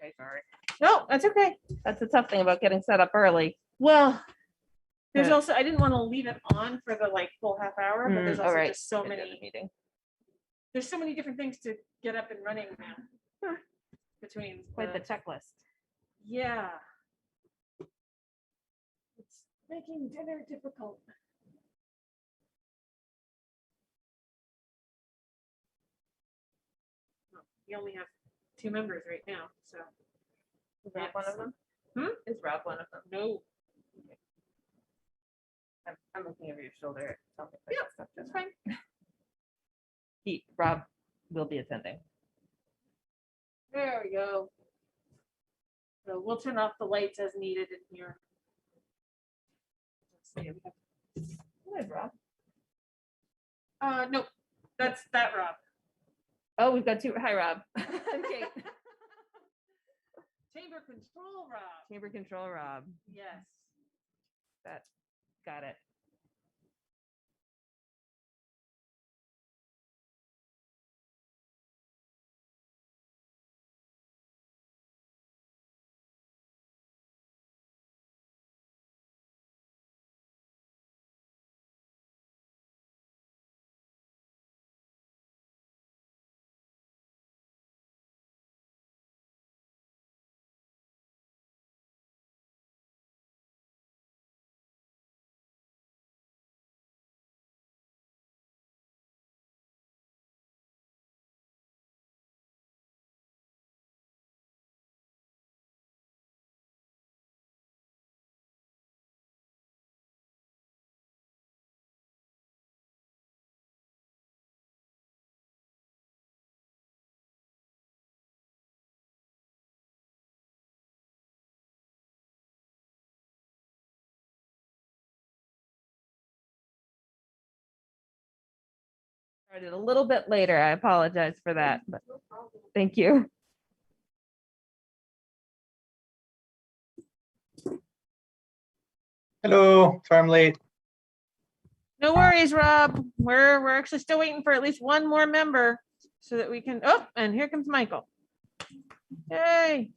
Okay, sorry. No, that's okay. That's the tough thing about getting set up early. Well, there's Yeah. also, I didn't want to leave it on for the like full half hour, but there's all also right. just so Into the many, meeting. there's so many different things to get up and running now. Between Quite the checklist. yeah. It's making dinner difficult. Well, you only have 2 members right now, so. Is Rob one of them? Hmm? Is Rob one of them? No. I'm looking over your shoulder. Yeah, that's fine. Rob will be attending. There we go. So we'll turn off the lights as needed in here. Let's see, we have- Hi, Rob. Nope, that's that Rob. Oh, we've got 2. Hi, Rob. I'm Kate. Chamber control Rob. Chamber control, Rob. Yes. That got it. Started a little bit later. I apologize for that, but thank you. Hello, sorry I'm late. No worries, Rob. We're actually still waiting for at least one more member so that we can, oh, and here comes Michael. Hey.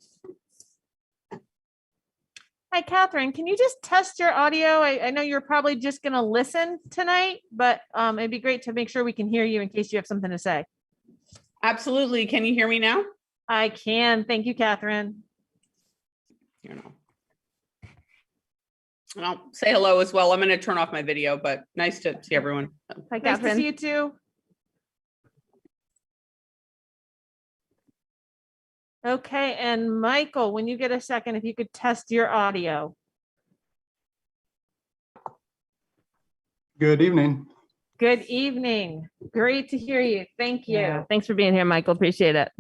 Hi, Catherine. Can you just test your audio? I know you're probably just going to listen tonight, but it'd be great to make sure we can hear you in case you have something to say. Absolutely. Can you hear me now? I can. Thank you, Catherine. You know. And I'll say hello as well. I'm going to turn off my video, but nice to see everyone. Hi, Nice to Catherine. see you too. Okay, and Michael, when you get a second, if you could test your audio. Good evening. Good evening. Great to hear you. Thank you. Yeah, thanks for being here, Michael. Appreciate it.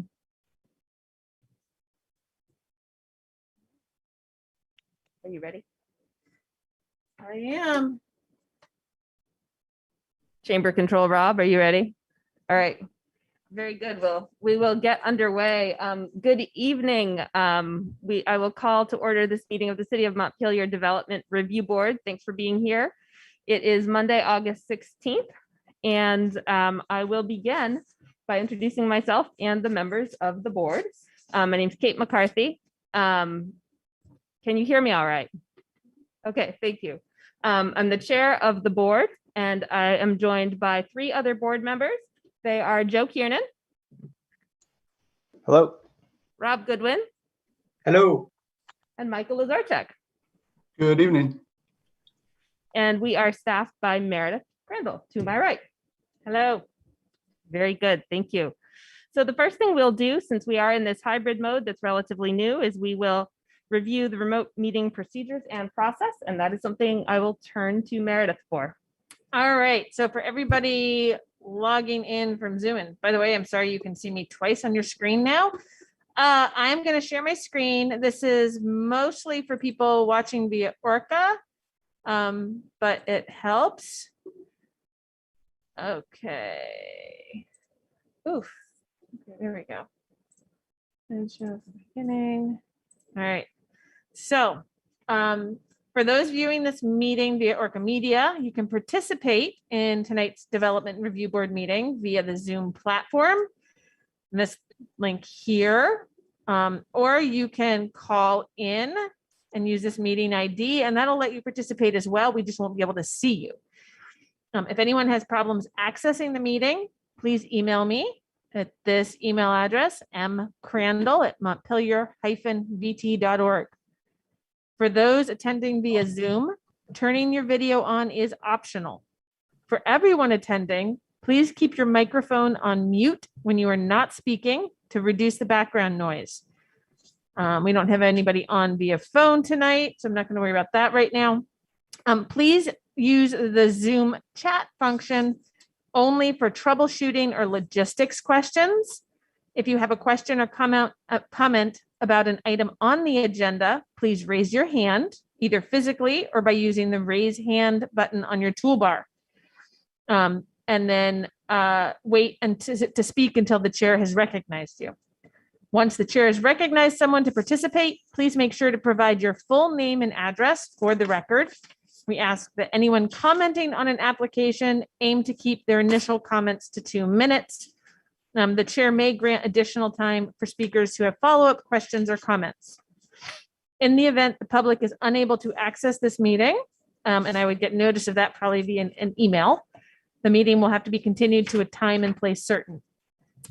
Are you ready? I am. Chamber control, Rob, are you ready? All right. Very good. Well, we will get underway. Good evening. I will call to order this meeting of the City of Montpelier Development Review Board. Thanks for being here. It is Monday, August 16th, and I will begin by introducing myself and the members of the board. My name's Kate McCarthy. Can you hear me all right? Okay, thank you. I'm the chair of the board, and I am joined by 3 other board members. They are Joe Kiernan, Hello. Rob Goodwin, Hello. and Michael Lazarchuk. Good evening. And we are staffed by Meredith Crandall to my right. Hello. Very good. Thank you. So the first thing we'll do, since we are in this hybrid mode that's relatively new, is we will review the remote meeting procedures and process. And that is something I will turn to Meredith for. All right. So for everybody logging in from Zoom, and by the way, I'm sorry you can see me twice on your screen now. I'm going to share my screen. This is mostly for people watching via ORCA, but it helps. Okay. Oof. Okay, there we go. And show the beginning. All right. So, for those viewing this meeting via ORCA Media, you can participate in tonight's Development Review Board meeting via the Zoom platform. This link here. Or you can call in and use this meeting ID, and that'll let you participate as well. We just won't be able to see you. If anyone has problems accessing the meeting, please email me at this email address, mcrandall@montpelier-vt.org. For those attending via Zoom, turning your video on is optional. For everyone attending, please keep your microphone on mute when you are not speaking to reduce the background noise. We don't have anybody on via phone tonight, so I'm not going to worry about that right now. Please use the Zoom chat function only for troubleshooting or logistics questions. If you have a question or comment about an item on the agenda, please raise your hand, either physically or by using the raise hand button on your toolbar. And then wait to speak until the chair has recognized you. Once the chair has recognized someone to participate, please make sure to provide your full name and address for the record. We ask that anyone commenting on an application aim to keep their initial comments to 2 minutes. The chair may grant additional time for speakers who have follow-up questions or comments. In the event the public is unable to access this meeting, and I would get notice of that probably via an email, the meeting will have to be continued to a time and place certain.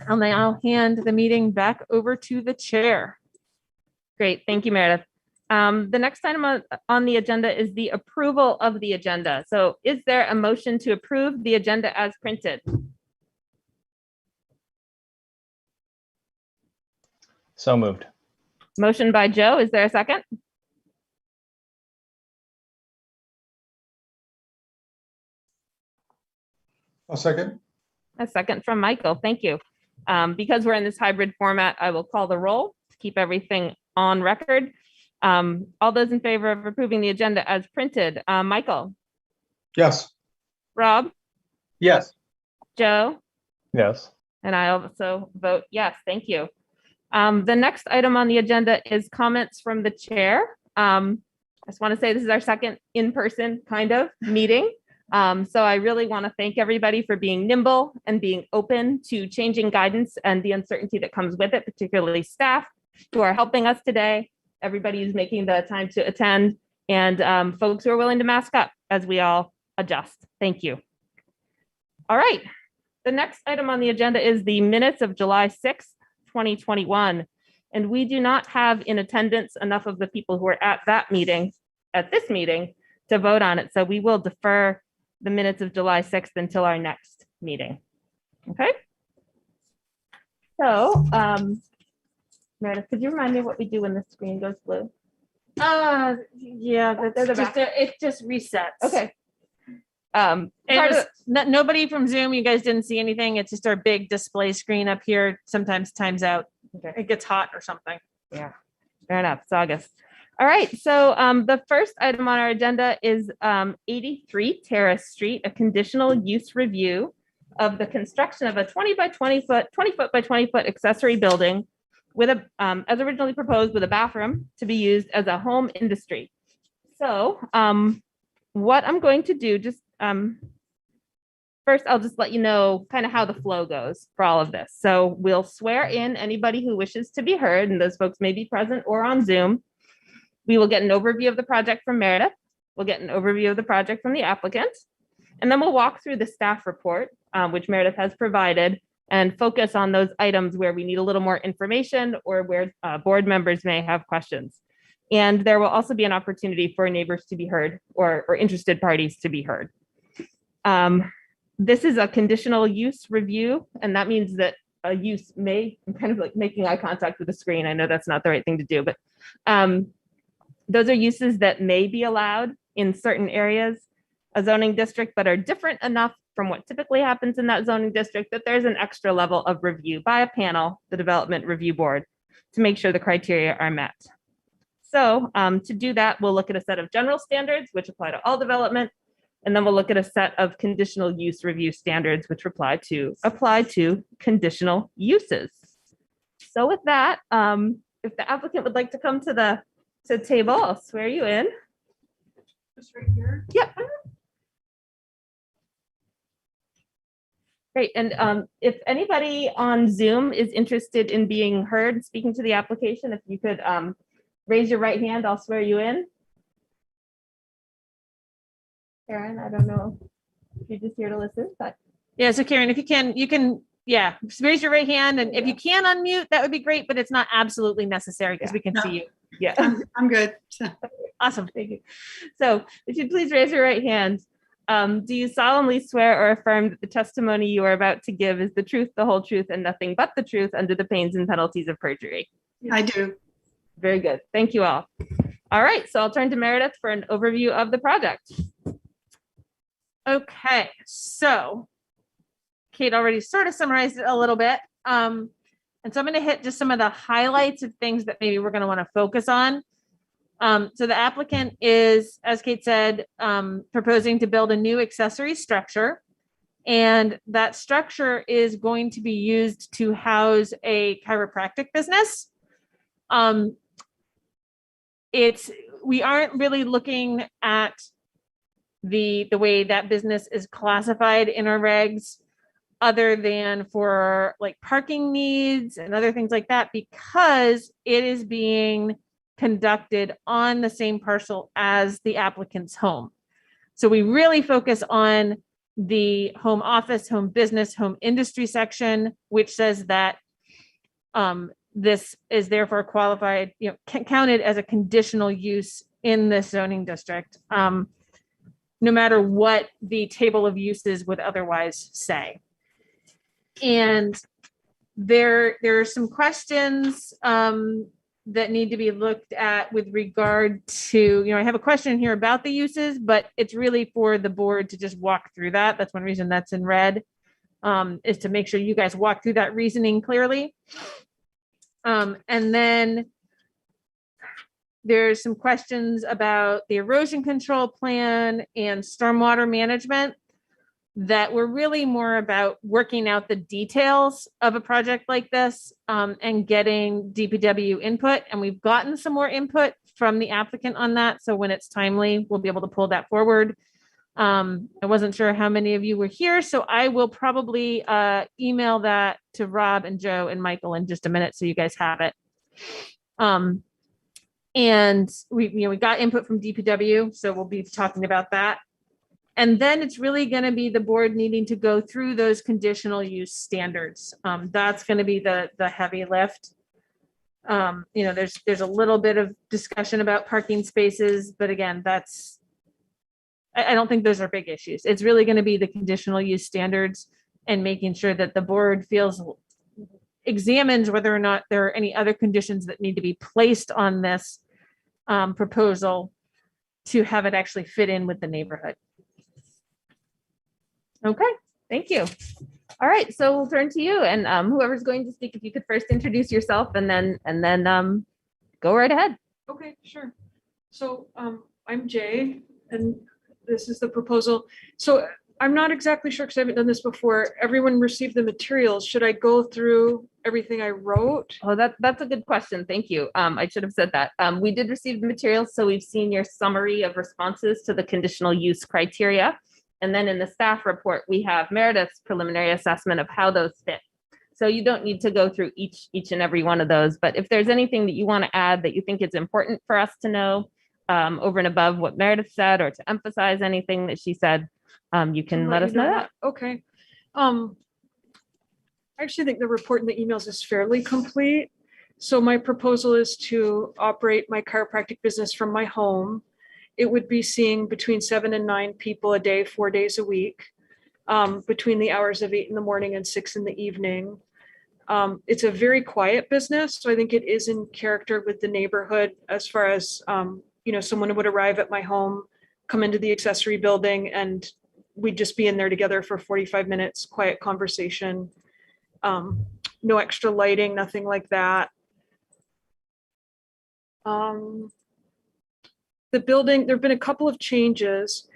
I'll now hand the meeting back over to the chair. Great, thank you, Meredith. The next item on the agenda is the approval of the agenda. So is there a motion to approve the agenda as printed? So moved. Motion by Joe, is there a second? A second. A second from Michael, thank you. Because we're in this hybrid format, I will call the roll to keep everything on record. All those in favor of approving the agenda as printed, Michael, Yes. Rob, Yes. Joe, Yes. and I also vote yes, thank you. The next item on the agenda is comments from the chair. I just want to say this is our second in-person kind of meeting. So I really want to thank everybody for being nimble and being open to changing guidance and the uncertainty that comes with it, particularly staff who are helping us today, everybody who's making the time to attend, and folks who are willing to mask up as we all adjust. Thank you. All right. The next item on the agenda is the minutes of July 6th, 2021. And we do not have in attendance enough of the people who are at that meeting, at this meeting, to vote on it. So we will defer the minutes of July 6th until our next meeting. Okay. So, Meredith, could you remind me what we do when the screen goes blue? Yeah, it just resets. Okay. Nobody from Zoom, you guys didn't see anything. It's just our big display screen up here. Sometimes times out. Okay. It gets hot or something. Yeah, fair enough. It's August. All right. So the first item on our agenda is 83 Terrace Street, a conditional use review of the construction of a 20 by 20 foot by 20 foot accessory building with a, as originally proposed, with a bathroom to be used as a home industry. So what I'm going to do, just first, I'll just let you know kind of how the flow goes for all of this. So we'll swear in anybody who wishes to be heard, and those folks may be present or on Zoom. We will get an overview of the project from Meredith. We'll get an overview of the project from the applicant. And then we'll walk through the staff report, which Meredith has provided, and focus on those items where we need a little more information or where board members may have questions. And there will also be an opportunity for neighbors to be heard or interested parties to be heard. This is a conditional use review, and that means that a use may, I'm kind of like making eye contact with the screen. I know that's not the right thing to do, but those are uses that may be allowed in certain areas, a zoning district, but are different enough from what typically happens in that zoning district that there's an extra level of review by a panel, the Development Review Board, to make sure the criteria are met. So to do that, we'll look at a set of general standards, which apply to all development. And then we'll look at a set of conditional use review standards, which apply to conditional uses. So with that, if the applicant would like to come to the table, I'll swear you in. Just right here. Yep. Great. And if anybody on Zoom is interested in being heard, speaking to the application, if you could raise your right hand, I'll swear you in. Karen, I don't know if you're just here to listen, but Yeah, so Karen, if you can, yeah, just raise your right hand, and if you can unmute, that would be great, but it's not absolutely necessary because we can No. see you. yeah. I'm good. Awesome. Thank you. So if you'd please raise your right hand. Do you solemnly swear or affirm that the testimony you are about to give is the truth, the whole truth, and nothing but the truth under the pains and penalties of perjury? I do. Very good. Thank you all. All right, so I'll turn to Meredith for an overview of the project. Okay, so Kate already sort of summarized it a little bit. And so I'm going to hit just some of the highlights of things that maybe we're going to want to focus on. So the applicant is, as Kate said, proposing to build a new accessory structure. And that structure is going to be used to house a chiropractic business. We aren't really looking at the way that business is classified in our regs, other than for like parking needs and other things like that, because it is being conducted on the same parcel as the applicant's home. So we really focus on the home office, home business, home industry section, which says that this is therefore qualified, counted as a conditional use in this zoning district, no matter what the table of uses would otherwise say. And there are some questions that need to be looked at with regard to, I have a question here about the uses, but it's really for the board to just walk through that. That's one reason that's in red, is to make sure you guys walk through that reasoning clearly. And then there's some questions about the erosion control plan and stormwater management that were really more about working out the details of a project like this, and getting DPW input. And we've gotten some more input from the applicant on that. So when it's timely, we'll be able to pull that forward. I wasn't sure how many of you were here, so I will probably email that to Rob and Joe and Michael in just a minute, so you guys have it. And we got input from DPW, so we'll be talking about that. And then it's really going to be the board needing to go through those conditional use standards. That's going to be the heavy lift. There's a little bit of discussion about parking spaces, but again, I don't think those are big issues. It's really going to be the conditional use standards and making sure that the board examines whether or not there are any other conditions that need to be placed on this proposal to have it actually fit in with the neighborhood. Okay, thank you. All right, so we'll turn to you, and whoever's going to speak, if you could first introduce yourself and then go right ahead. Okay, sure. So I'm Jay, and this is the proposal. So I'm not exactly sure because I haven't done this before. Everyone received the materials. Should I go through everything I wrote? Oh, that's a good question. Thank you. I should have said that. We did receive the materials, so we've seen your summary of responses to the conditional use criteria. And then in the staff report, we have Meredith's preliminary assessment of how those fit. So you don't need to go through each and every one of those, but if there's anything that you want to add that you think is important for us to know, over and above what Meredith said, or to emphasize anything that she said, you can let us know that. Okay. I actually think the report in the emails is fairly complete. So my proposal is to operate my chiropractic business from my home. It would be seeing between 7 and 9 people a day, 4 days a week, between the hours of 8 in the morning and 6 in the evening. It's a very quiet business, so I think it is in character with the neighborhood as far as, someone would arrive at my home, come into the accessory building, and we'd just be in there together for 45 minutes, quiet conversation, no extra lighting, nothing like that. The building, there've been a couple of changes.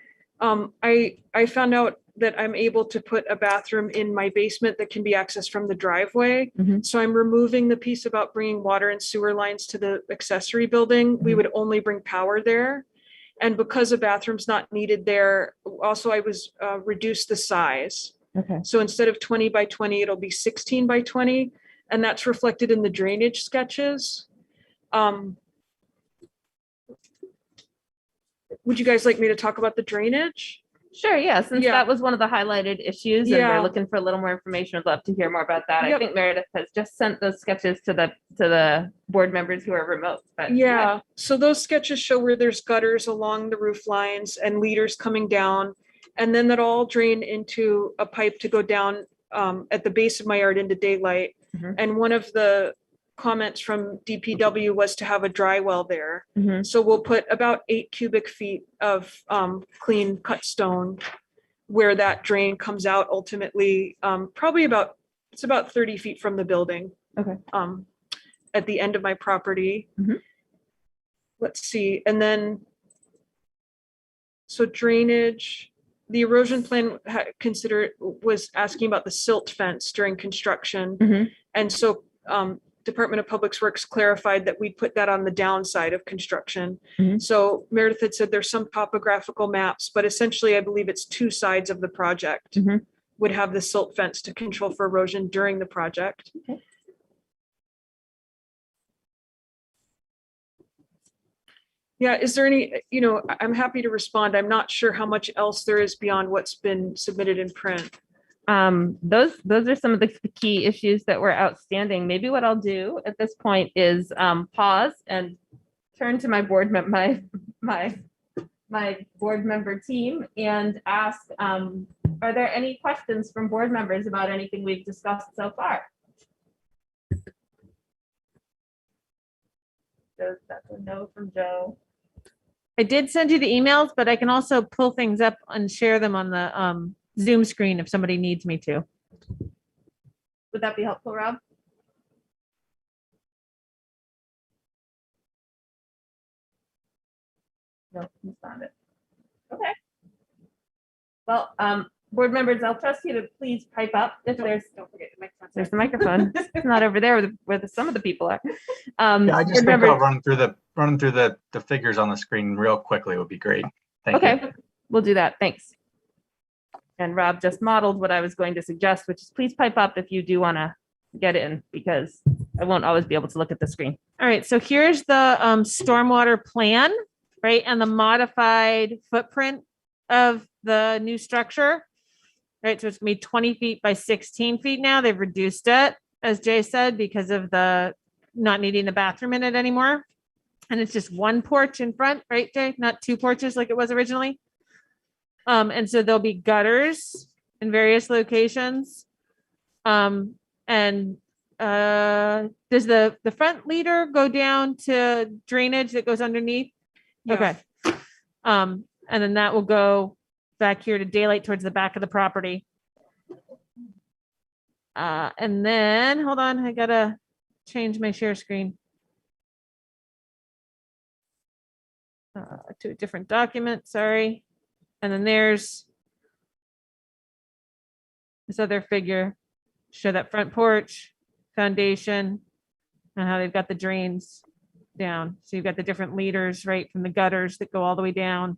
I found out that I'm able to put a bathroom in my basement that can be accessed from the driveway. Mhm. So I'm removing the piece about bringing water and sewer lines to the accessory building. We would only bring power there. And because a bathroom's not needed there, also I was reduced the size. Okay. So instead of 20 by 20, it'll be 16 by 20, and that's reflected in the drainage sketches. Would you guys like me to talk about the drainage? Sure, yeah, since Yeah. that was one of the highlighted issues and Yeah. we're looking for a little more information, I'd love to hear more about that. I Yep. think Meredith has just sent those sketches to the board members who are remote, but. Yeah, so those sketches show where there's gutters along the roof lines and leaders coming down. And then that all drain into a pipe to go down at the base of my yard into daylight. Mhm. And one of the comments from DPW was to have a dry well there. Mhm. So we'll put about 8 cubic feet of clean cut stone where that drain comes out ultimately, probably it's about 30 feet from the building. Okay. At the end of my property. Mhm. Let's see, and then, so drainage, the erosion plan was asking about the silt fence during construction. Mhm. And so Department of Public Works clarified that we'd put that on the downside of construction. Mhm. So Meredith had said there's some topographical maps, but essentially I believe it's 2 sides of the project Mhm. would have the silt fence to control for erosion during the project. Okay. Yeah, is there any, I'm happy to respond. I'm not sure how much else there is beyond what's been submitted in print. Those are some of the key issues that were outstanding. Maybe what I'll do at this point is pause and turn to my my board member team and ask, are there any questions from board members about anything we've discussed so far? So that's a no from Joe. I did send you the emails, but I can also pull things up and share them on the Zoom screen if somebody needs me to. Would that be helpful, Rob? No, he's not it. Okay. Well, board members, I'll trust you to please pipe up if don't forget the microphone. There's the microphone. It's not over there where some of the people are. Yeah, I just board think members- running through the figures on the screen real quickly would be great. Thank you. Okay, we'll do that. Thanks. And Rob just modeled what I was going to suggest, which is please pipe up if you do want to get in, because I won't always be able to look at the screen. All right, so here's the stormwater plan, right? And the modified footprint of the new structure. Right, so it's gonna be 20 feet by 16 feet now. They've reduced it, as Jay said, because of the not needing the bathroom in it anymore. And it's just one porch in front, right, Jay? Not 2 porches like it was originally. And so there'll be gutters in various locations. And does the front leader go down to drainage that goes underneath? Yeah. Okay. And then that will go back here to daylight towards the back of the property. And then, hold on, I gotta change my share screen. To a different document, sorry. And then there's this other figure, show that front porch, foundation, and how they've got the drains down. So you've got the different leaders, right, from the gutters that go all the way down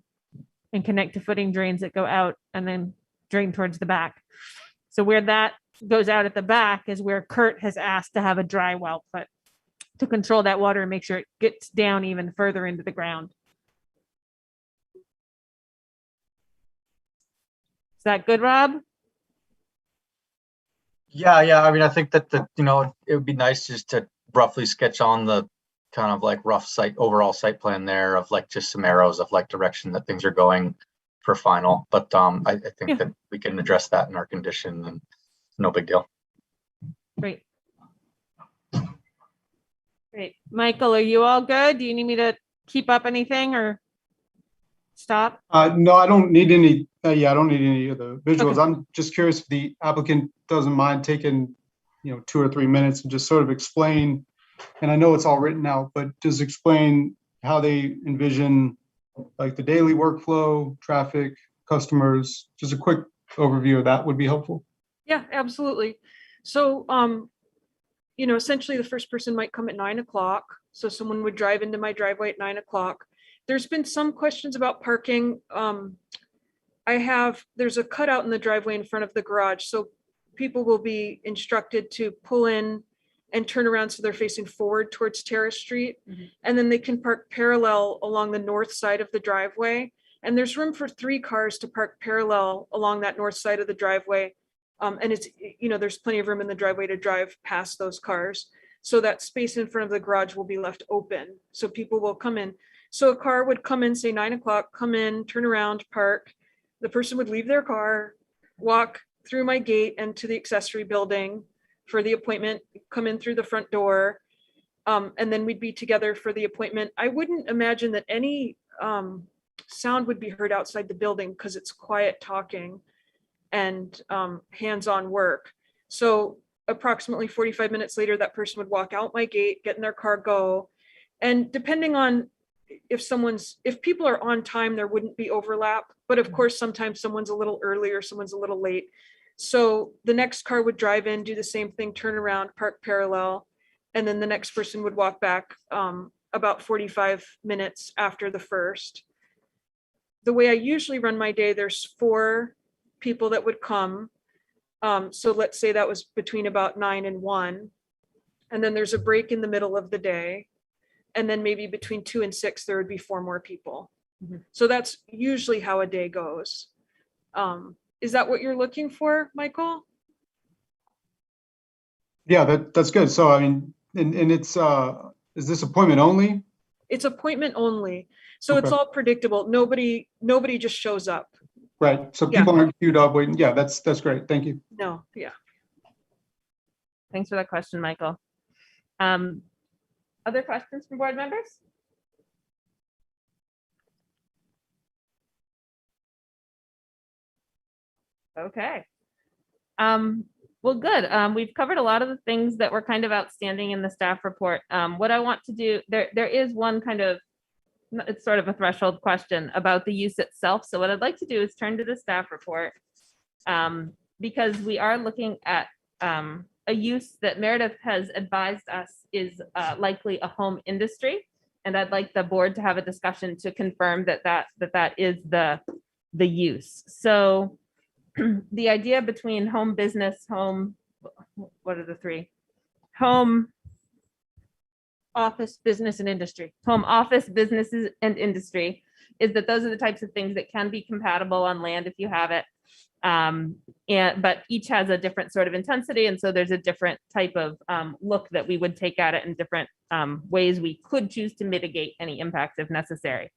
and connect to footing drains that go out and then drain towards the back. So where that goes out at the back is where Kurt has asked to have a dry well put to control that water and make sure it gets down even further into the ground. Is that good, Rob? Yeah. I mean, I think that it would be nice just to roughly sketch on the kind of like rough overall site plan there of like just some arrows of like direction that things are going for final. But I think that we can address that in our condition and no big deal. Great. Great. Michael, are you all good? Do you need me to keep up anything or stop? No, I don't need any. I don't need any of the visuals. Okay. I'm just curious if the applicant doesn't mind taking, 2 or 3 minutes and just sort of explain. And I know it's all written out, but just explain how they envision like the daily workflow, traffic, customers. Just a quick overview of that would be helpful. Yeah, absolutely. So, essentially the first person might come at 9 o'clock. So someone would drive into my driveway at 9 o'clock. There's been some questions about parking. there's a cutout in the driveway in front of the garage, so people will be instructed to pull in and turn around so they're facing forward towards Terrace Street. Mhm. And then they can park parallel along the north side of the driveway. And there's room for 3 cars to park parallel along that north side of the driveway. And it's, there's plenty of room in the driveway to drive past those cars. So that space in front of the garage will be left open. So people will come in. So a car would come in, say 9 o'clock, come in, turn around, park. The person would leave their car, walk through my gate and to the accessory building for the appointment, come in through the front door. And then we'd be together for the appointment. I wouldn't imagine that any sound would be heard outside the building because it's quiet talking and hands-on work. So approximately 45 minutes later, that person would walk out my gate, get in their car, go. And depending on if people are on time, there wouldn't be overlap. But of course, sometimes someone's a little early or someone's a little late. So the next car would drive in, do the same thing, turn around, park parallel. And then the next person would walk back about 45 minutes after the first. The way I usually run my day, there's 4 people that would come. So let's say that was between about 9 and 1. And then there's a break in the middle of the day. And then maybe between 2 and 6, there would be 4 more people. Mhm. So that's usually how a day goes. Is that what you're looking for, Michael? Yeah, that's good. So I mean, and it's, is this appointment only? It's appointment only. So it's Okay. all predictable. Nobody just shows up. Right, so Yeah. people aren't queued up waiting. Yeah, that's great. Thank you. No, yeah. Thanks for that question, Michael. Other questions from board members? Okay. Well, good. We've covered a lot of the things that were kind of outstanding in the staff report. What I want to do, there is one kind of, it's sort of a threshold question about the use itself. So what I'd like to do is turn to the staff report, because we are looking at a use that Meredith has advised us is likely a home industry. And I'd like the board to have a discussion to confirm that is the use. So the idea between home business, home, what are the 3? Home, Office, business, and industry. home office, businesses, and industry is that those are the types of things that can be compatible on land if you have it. But each has a different sort of intensity. And so there's a different type of look that we would take at it, and different ways we could choose to mitigate any impacts if necessary.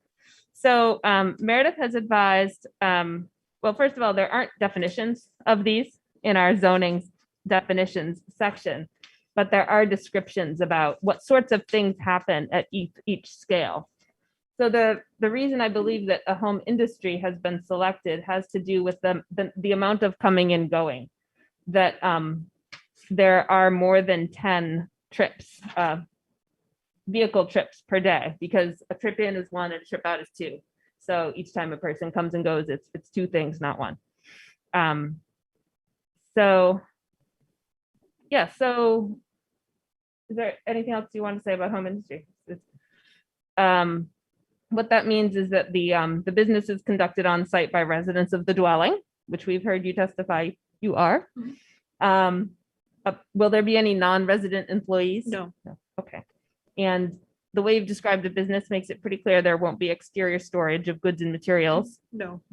So Meredith has advised, well, first of all, there aren't definitions of these in our zoning definitions section, but there are descriptions about what sorts of things happen at each scale. So the reason I believe that a home industry has been selected has to do with the amount of coming and going, that there are more than 10 trips, vehicle trips per day, because a trip in is 1 and a trip out is 2. So each time a person comes and goes, it's 2 things, not 1. So yeah, so is there anything else you want to say about home industry? What that means is that the business is conducted on site by residents of the dwelling, which we've heard you testify you are. Will there be any non-resident employees? No. Okay. And the way you've described the business makes it pretty clear there won't be exterior storage of goods and materials, No.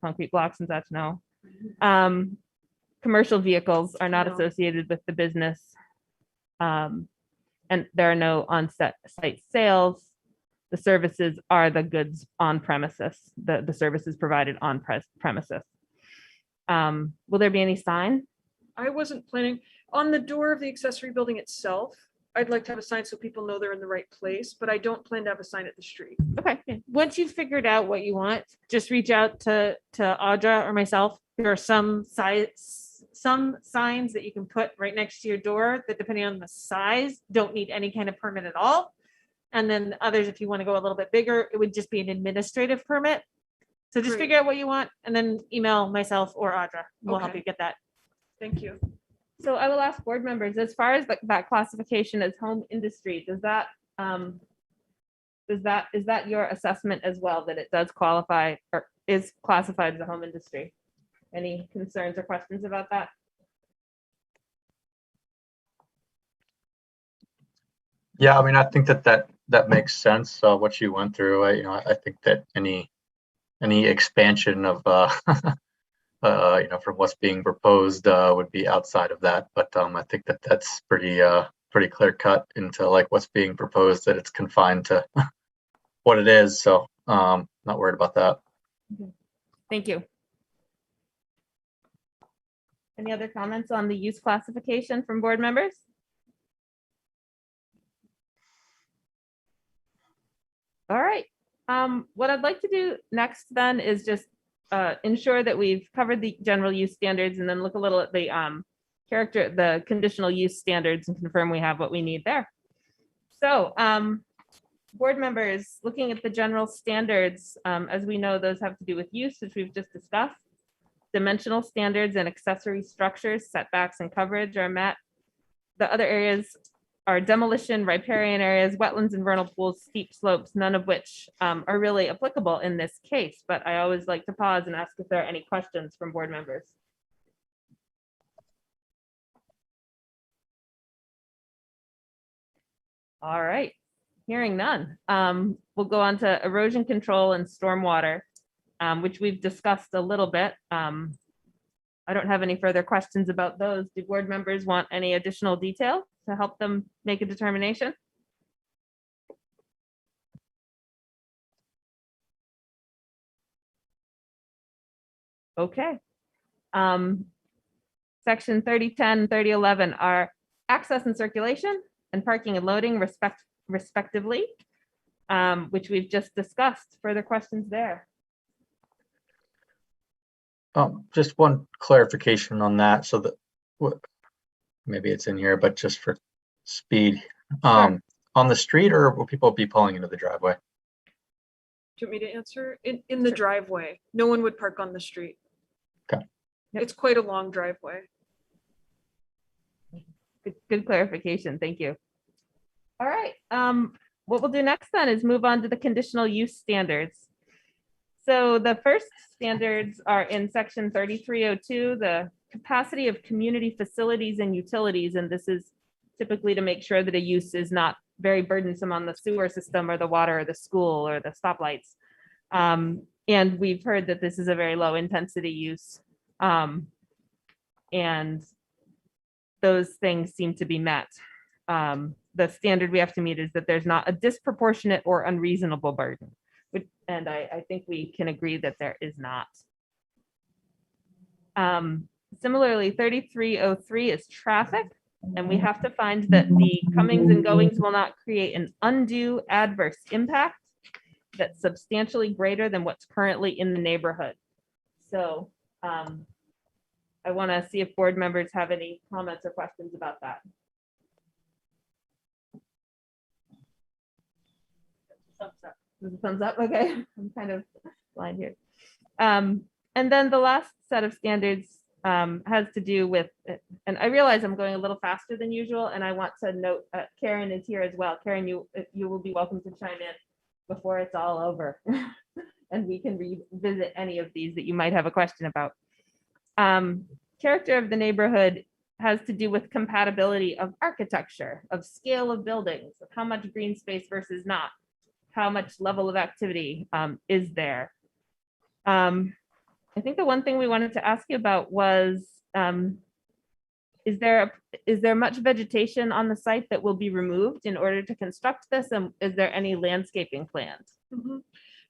concrete blocks and such, no. Commercial vehicles are not No. associated with the business. And there are no on-site sales. The services are the goods on premises, the services provided on premises. Will there be any sign? I wasn't planning on the door of the accessory building itself. I'd like to have a sign so people know they're in the right place, but I don't plan to have a sign at the street. Okay, Once you've figured out what you want, just reach out to Audra or myself. There are some signs that you can put right next to your door that, depending on the size, don't need any kind of permit at all. And then others, if you want to go a little bit bigger, it would just be an administrative permit. So just Great. figure out what you want and then email myself or Audra. We'll help Okay. you get that. Thank you. so I will ask board members, as far as that classification as home industry, is that your assessment as well, that it does qualify, or is classified as a home industry. Any concerns or questions about that? Yeah, I mean, I think that makes sense. What you went through, I think that any expansion of from what's being proposed would be outside of that. But I think that's pretty clear cut into like what's being proposed, that it's confined to what it is. So not worried about that. Thank you. Any other comments on the use classification from board members? All right. What I'd like to do next then is just ensure that we've covered the general use standards and then look a little at the conditional use standards and confirm we have what we need there. So board members, looking at the general standards, as we know, those have to do with use, which we've just discussed. Dimensional standards and accessory structures, setbacks and coverage are met. The other areas are demolition, riparian areas, wetlands and vernal pools, steep slopes, none of which are really applicable in this case, but I always like to pause and ask if there are any questions from board members. All right, hearing none. We'll go on to erosion control and stormwater, which we've discussed a little bit. I don't have any further questions about those. Do board members want any additional detail to help them make a determination? Okay. Section 3010, 3011 are access and circulation and parking and loading respectively, which we've just discussed. Further questions there? Just one clarification on that. So that maybe it's in here, but just for speed, on the street, or will people be pulling into the driveway? Do you want me to answer? In the driveway. No one would park on the street. Okay. Yep. It's quite a long driveway. Good clarification. Thank you. All right. What we'll do next then is move on to the conditional use standards. So the first standards are in section 3302, the capacity of community facilities and utilities. And this is typically to make sure that a use is not very burdensome on the sewer system or the water or the school or the stoplights. And we've heard that this is a very low intensity use. And those things seem to be met. The standard we have to meet is that there's not a disproportionate or unreasonable burden. And I think we can agree that there is not. Similarly, 3303 is traffic, and we have to find that the comings and goings will not create an undue adverse impact that's substantially greater than what's currently in the neighborhood. So I want to see if board members have any comments or questions about that. Thumbs up. Okay, I'm kind of blind here. And then the last set of standards has to do with, and I realize I'm going a little faster than usual, and I want to note Karen is here as well. Karen, you will be welcome to chime in before it's all over, and we can revisit any of these that you might have a question about. Character of the neighborhood has to do with compatibility of architecture, of scale of buildings, of how much green space versus not. How much level of activity is there? I think the one thing we wanted to ask you about was, is there much vegetation on the site that will be removed in order to construct this? And is there any landscaping plans? Mm-hmm.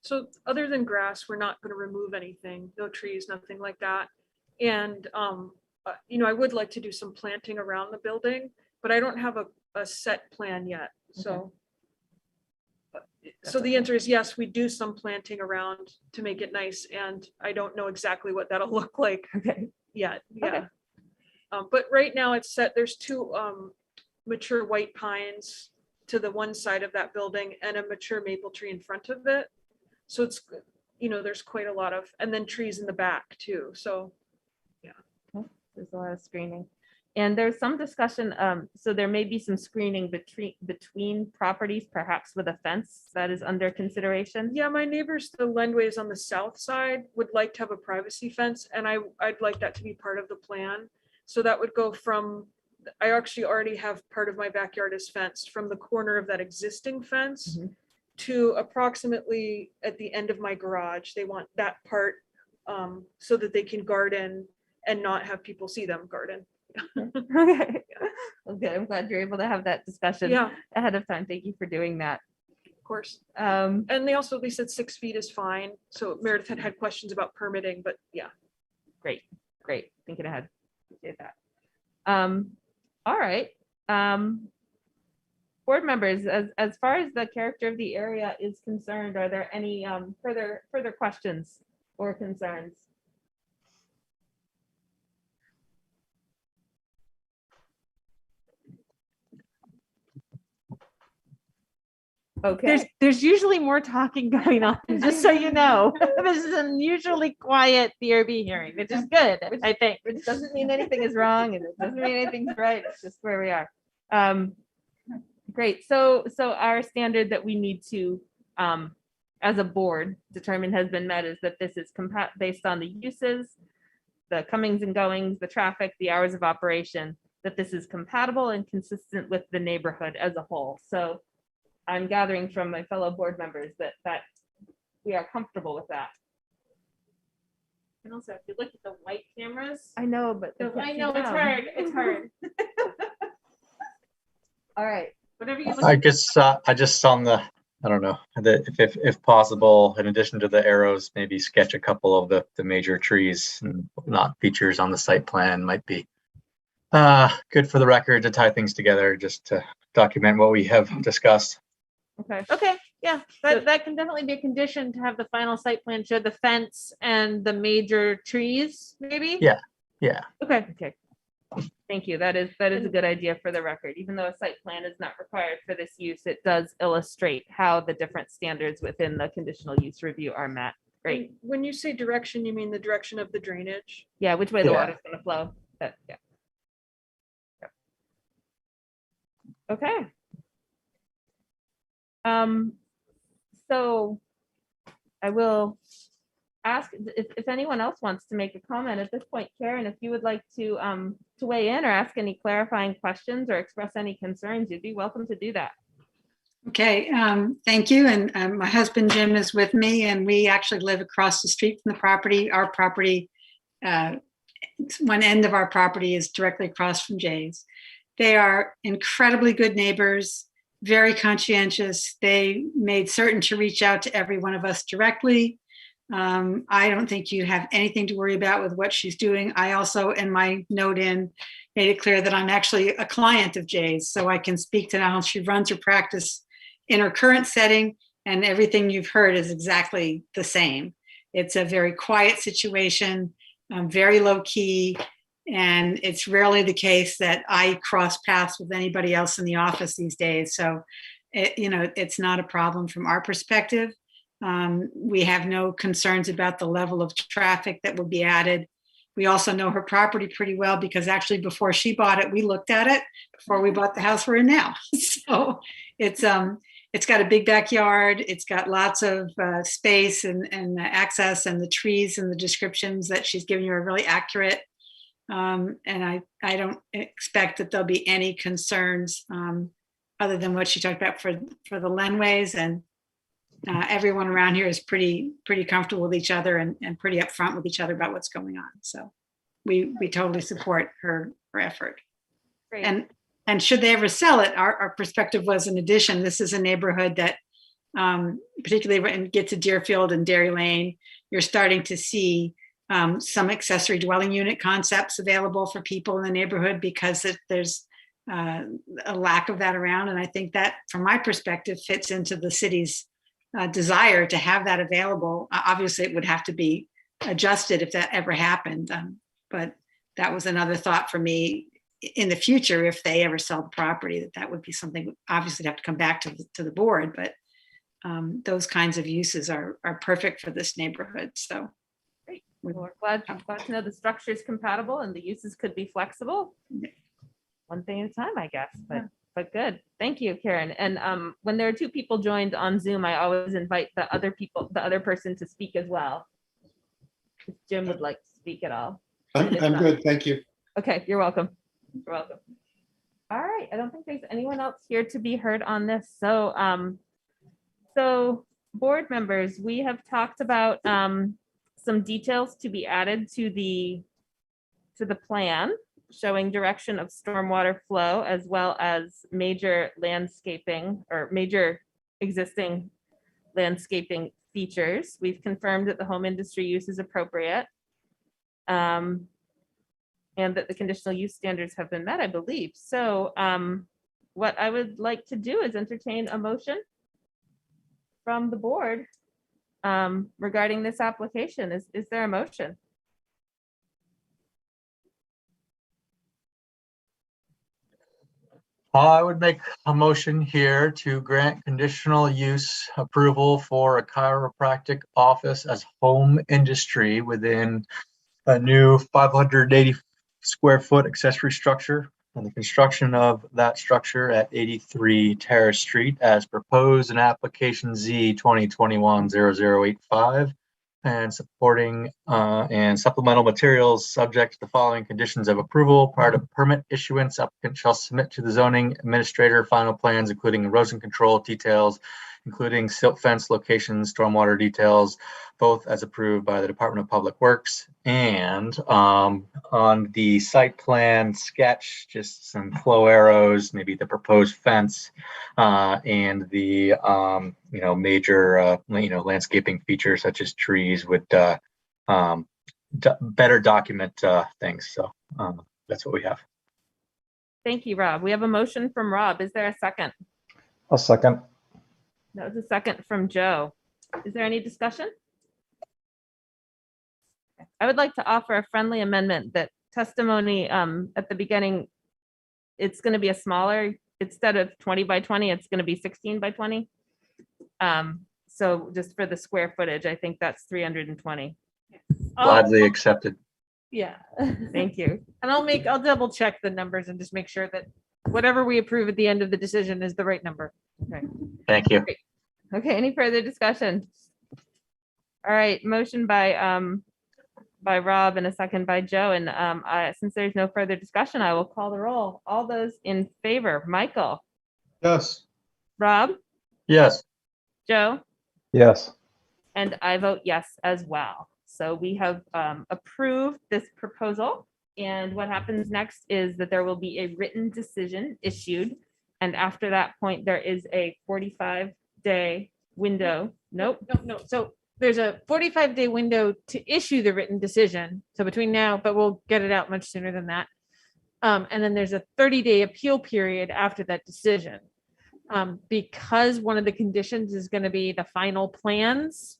So other than grass, we're not going to remove anything, no trees, nothing like that. And, I would like to do some planting around the building, but I don't have a set plan yet. So. So the answer is yes, we do some planting around to make it nice, and I don't know exactly what that'll look like yet. Yeah. Okay. But right now it's set, there's two mature white pines to the one side of that building and a mature maple tree in front of it. So it's, there's quite a lot of, and then trees in the back too. So, yeah. There's a lot of screening. And there's some discussion, so there may be some screening between properties, perhaps with a fence that is under consideration. Yeah, my neighbors, the Lendways on the south side would like to have a privacy fence, and I'd like that to be part of the plan. So that would go from, I actually already have part of my backyard is fenced from the corner of that existing fence Mhm. to approximately at the end of my garage. They want that part so that they can garden and not have people see them garden. Okay, well, good. I'm glad you're able to have that discussion Yeah, ahead of time. Thank you for doing that. of course. Um, And they also, they said 6 feet is fine. So Meredith had questions about permitting, but yeah. Great, thinking ahead. Appreciate that. All right. Board members, as far as the character of the area is concerned, are there any further questions or concerns? Okay, There's usually more talking going on, just so you know. This is an unusually quiet DRB hearing, which is good, I think. which doesn't mean anything is wrong and it doesn't mean anything's right. It's just where we are. Great. So our standard that we need to, as a board, determine has been met is that this is based on the uses, the comings and goings, the traffic, the hours of operation, that this is compatible and consistent with the neighborhood as a whole. So I'm gathering from my fellow board members that we are comfortable with that. And also, if you look at the white cameras, I know, but they can't I see know it's down. hard, it's hard. All right. Whatever you look I at. guess I just on the, I don't know, if possible, in addition to the arrows, maybe sketch a couple of the major trees and not features on the site plan might be good for the record to tie things together, just to document what we have discussed. Okay. Okay, yeah, that can definitely be a condition to have the final site plan show the fence and the major trees, maybe? Yeah. Yeah. Okay, Okay. Thank you. That is a good idea for the record. Even though a site plan is not required for this use, it does illustrate how the different standards within the conditional use review are met. Great. And when you say direction, you mean the direction of the drainage? Yeah, which way the Yeah. water's gonna flow. Yeah. Yep. Okay. So I will ask if anyone else wants to make a comment at this point. Karen, if you would like to weigh in or ask any clarifying questions or express any concerns, you'd be welcome to do that. Okay, thank you. And my husband Jim is with me, and we actually live across the street from the property. Our property, one end of our property is directly across from Jay's. They are incredibly good neighbors, very conscientious. They made certain to reach out to every one of us directly. I don't think you have anything to worry about with what she's doing. I also, in my note in, made it clear that I'm actually a client of Jay's, so I can speak to how she runs her practice in her current setting, and everything you've heard is exactly the same. It's a very quiet situation, very low key, and it's rarely the case that I cross paths with anybody else in the office these days. So, it's not a problem from our perspective. We have no concerns about the level of traffic that will be added. We also know her property pretty well because actually before she bought it, we looked at it before we bought the house we're in now. So it's got a big backyard. It's got lots of space and access, and the trees and the descriptions that she's giving you are really accurate. And I don't expect that there'll be any concerns other than what she talked about for the Lenways, and everyone around here is pretty comfortable with each other and pretty upfront with each other about what's going on. So we totally support her effort. Great. And should they ever sell it, our perspective was, in addition, this is a neighborhood that, particularly when you get to Deerfield and Dairy Lane, you're starting to see some accessory dwelling unit concepts available for people in the neighborhood because there's a lack of that around. And I think that, from my perspective, fits into the city's desire to have that available. Obviously, it would have to be adjusted if that ever happened. But that was another thought for me in the future, if they ever sell the property, that would be something obviously have to come back to the board. But those kinds of uses are perfect for this neighborhood. So Great. Well, we're glad to know the structure is compatible and the uses could be flexible. one thing at a time, I guess, but good. Thank you, Karen. And when there are two people joined on Zoom, I always invite the other person to speak as well. If Jim would like to speak at all. I'm good, thank you. Okay, you're welcome. You're welcome. All right, I don't think there's anyone else here to be heard on this. So, so board members, we have talked about some details to be added to the plan, showing direction of stormwater flow, as well as major landscaping or major existing landscaping features. We've confirmed that the home industry use is appropriate. And that the conditional use standards have been met, I believe. So what I would like to do is entertain a motion from the board regarding this application. Is there a motion? I would make a motion here to grant conditional use approval for a chiropractic office as home industry within a new 580 square foot accessory structure and the construction of that structure at 83 Terrace Street as proposed in application Z 2021-0085 and supporting and supplemental materials subject to the following conditions of approval. Prior to permit issuance, applicant shall submit to the zoning administrator final plans, including erosion control details, including silt fence locations, stormwater details, both as approved by the Department of Public Works. And on the site plan sketch, just some flow arrows, maybe the proposed fence, and the major landscaping features such as trees would better document things. So that's what we have. Thank you, Rob. We have a motion from Rob. Is there a second? I'll second. That was a second from Joe. Is there any discussion? I would like to offer a friendly amendment that testimony at the beginning, it's going to be a smaller, instead of 20 by 20, it's going to be 16 by 20. So just for the square footage, I think that's 320. Gladly accepted. Yeah. Thank you. And I'll double check the numbers and just make sure that whatever we approve at the end of the decision is the right number. Okay. Thank you. Okay, any further discussion? All right, motion by Rob and a second by Joe. And since there's no further discussion, I will call the roll. All those in favor, Michael, Yes. Rob, Yes. Joe, Yes. and I vote yes as well. So we have approved this proposal. And what happens next is that there will be a written decision issued. And after that point, there is a 45-day window. Nope. No. So there's a 45-day window to issue the written decision. So between now, but we'll get it out much sooner than that. And then there's a 30-day appeal period after that decision. Because one of the conditions is going to be the final plans.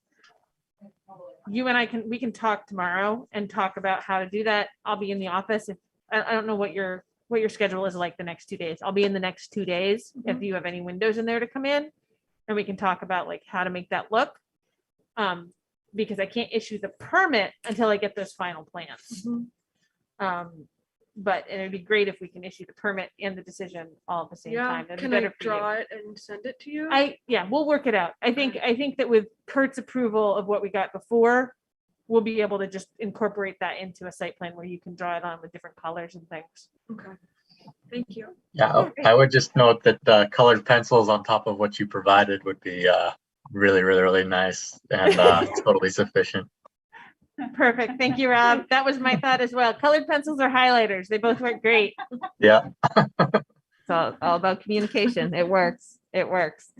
You and we can talk tomorrow and talk about how to do that. I'll be in the office. I don't know what your schedule is like the next 2 days. I'll be in the next 2 days. If you have any windows in there to come in, and we can talk about like how to make that look. Because I can't issue the permit until I get those final plans. But it'd be great if we can issue the permit and the decision all at the same Yeah, time. That'd be can I better for you. draw it and send it to you? Yeah, we'll work it out. I think that with Kurt's approval of what we got before, we'll be able to just incorporate that into a site plan where you can draw it on with different colors and things. Okay, thank you. Yeah, I would just note that colored pencils on top of what you provided would be really, really, really nice and totally sufficient. Perfect. Thank you, Rob. That was my thought as well. Colored pencils or highlighters, they both work great. Yeah. It's all about communication. It works. It works.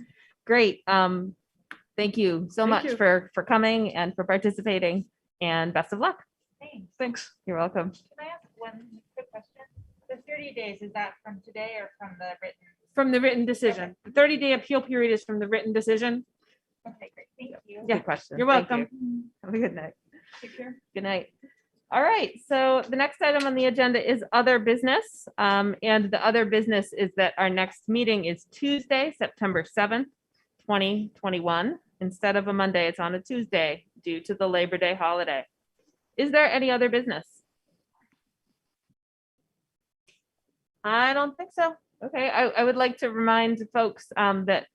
Great. Thank you so Thank much you. for coming and for participating, and best of luck. Thanks. You're welcome. Can I ask one quick question? The 30 days, is that from today or from the written? From the written decision. The 30-day appeal period is from the written decision. Okay, great. Thank you. Yeah, Good question. You're Thank welcome. you. Have a good night. Take care. Good night. All right, so the next item on the agenda is other business. And the other business is that our next meeting is Tuesday, September 7th, 2021. Instead of a Monday, it's on a Tuesday due to the Labor Day holiday. Is there any other business? I don't think so. Okay, I would like to remind folks that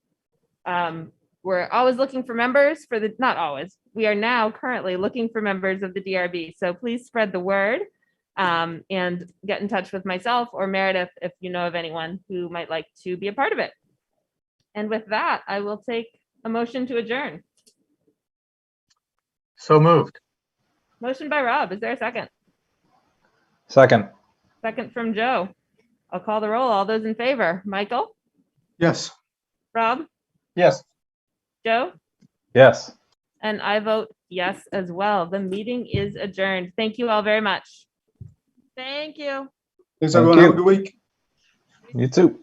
we're always looking for members for the, not always, we are now currently looking for members of the DRB. So please spread the word and get in touch with myself or Meredith if you know of anyone who might like to be a part of it. And with that, I will take a motion to adjourn. So moved. Motion by Rob. Is there a second? Second. Second from Joe. I'll call the roll. All those in favor, Michael, Yes. Rob, Yes. Joe, Yes. and I vote yes as well. The meeting is adjourned. Thank you all very much. Thank you. Thanks, Thank everyone. Have a you. good week. You too.